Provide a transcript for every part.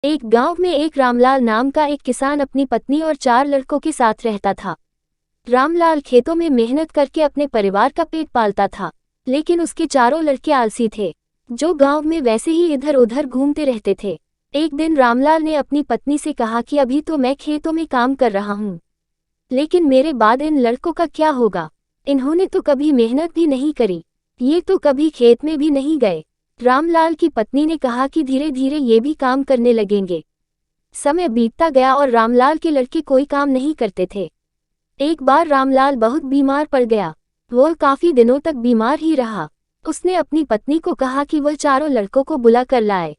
एक गांव में एक रामलाल नाम का एक किसान अपनी पत्नी और 4 लड़कों के साथ रहता था। रामलाल खेतों में मेहनत करके अपने परिवार का पेट पालता था, लेकिन उसके चारों लड़के आलसी थे, जो गांव में वैसे ही इधर उधर घूमते रहते थे। एक दिन रामलाल ने अपनी पत्नी से कहा कि अभी तो मैं खेतों में काम कर रहा हूँ, लेकिन मेरे बाद इन लड़कों का क्या होगा? इन्होंने तो कभी मेहनत भी नहीं करी, ये तो कभी खेत में भी नहीं गए। रामलाल की पत्नी ने कहा कि धीरे धीरे ये भी काम करने लगेंगे। समय बीतता गया और रामलाल के लड़के कोई काम नहीं करते थे। एक बार रामलाल बहुत बीमार पड़ गया। वह काफी दिनों तक बीमार ही रहा। उसने अपनी पत्नी को कहा कि वह चारों लड़कों को बुला कर लाए।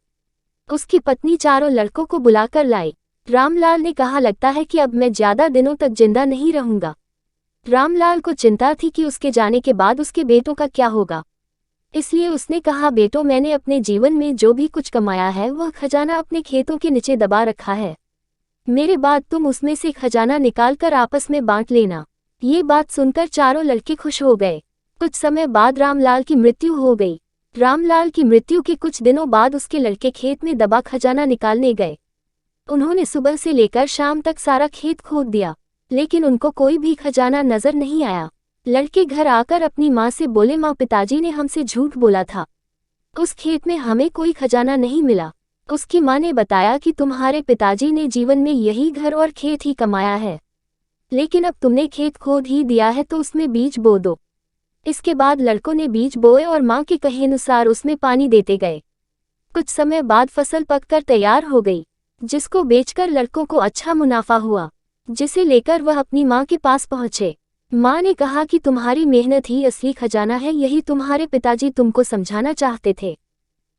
उसकी पत्नी चारों लड़कों को बुलाकर लाई। रामलाल ने कहा, लगता है कि अब मैं ज्यादा दिनों तक जिंदा नहीं रहूंगा। रामलाल को चिंता थी कि उसके जाने के बाद उसके बेटों का क्या होगा, इसलिए उसने कहा, बेटों, मैंने अपने जीवन में जो भी कुछ कमाया है वह खजाना अपने खेतों के नीचे दबा रखा है। मेरे बाद तुम उसमें से खजाना निकालकर आपस में बांट लेना। ये बात सुनकर चारों लड़के खुश हो गए। कुछ समय बाद रामलाल की मृत्यु हो गई। रामलाल की मृत्यु के कुछ दिनों बाद उसके लड़के खेत में दबा खजाना निकालने गए। उन्होंने सुबह से लेकर शाम तक सारा खेत खोद दिया, लेकिन उनको कोई भी खजाना नजर नहीं आया। लड़के घर आकर अपनी माँ से बोले, माँ, पिताजी ने हमसे झूठ बोला था, उस खेत में हमें कोई खजाना नहीं मिला। उसकी माँ ने बताया कि तुम्हारे पिताजी ने जीवन में यही घर और खेत ही कमाया है, लेकिन अब तुमने खेत खोद ही दिया है तो उसमें बीज बो दो। इसके बाद लड़कों ने बीज बोए और माँ के कहे अनुसार उसमें पानी देते गए। कुछ समय बाद फसल पककर तैयार हो गई, जिसको बेचकर लड़कों को अच्छा मुनाफा हुआ, जिसे लेकर वह अपनी माँ के पास पहुँचे। माँ ने कहा कि तुम्हारी मेहनत ही असली खजाना है, यही तुम्हारे पिताजी तुमको समझाना चाहते थे।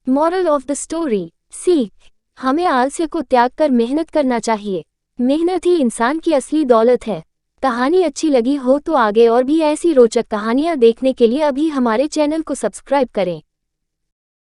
मॉरल ऑफ द स्टोरी, सीख, हमें आलस्य को त्याग कर मेहनत करना चाहिए। मेहनत ही इंसान की असली दौलत है। कहानी अच्छी लगी हो तो आगे और भी ऐसी रोचक कहानियाँ देखने के लिए अभी हमारे चैनल को सब्सक्राइब करें।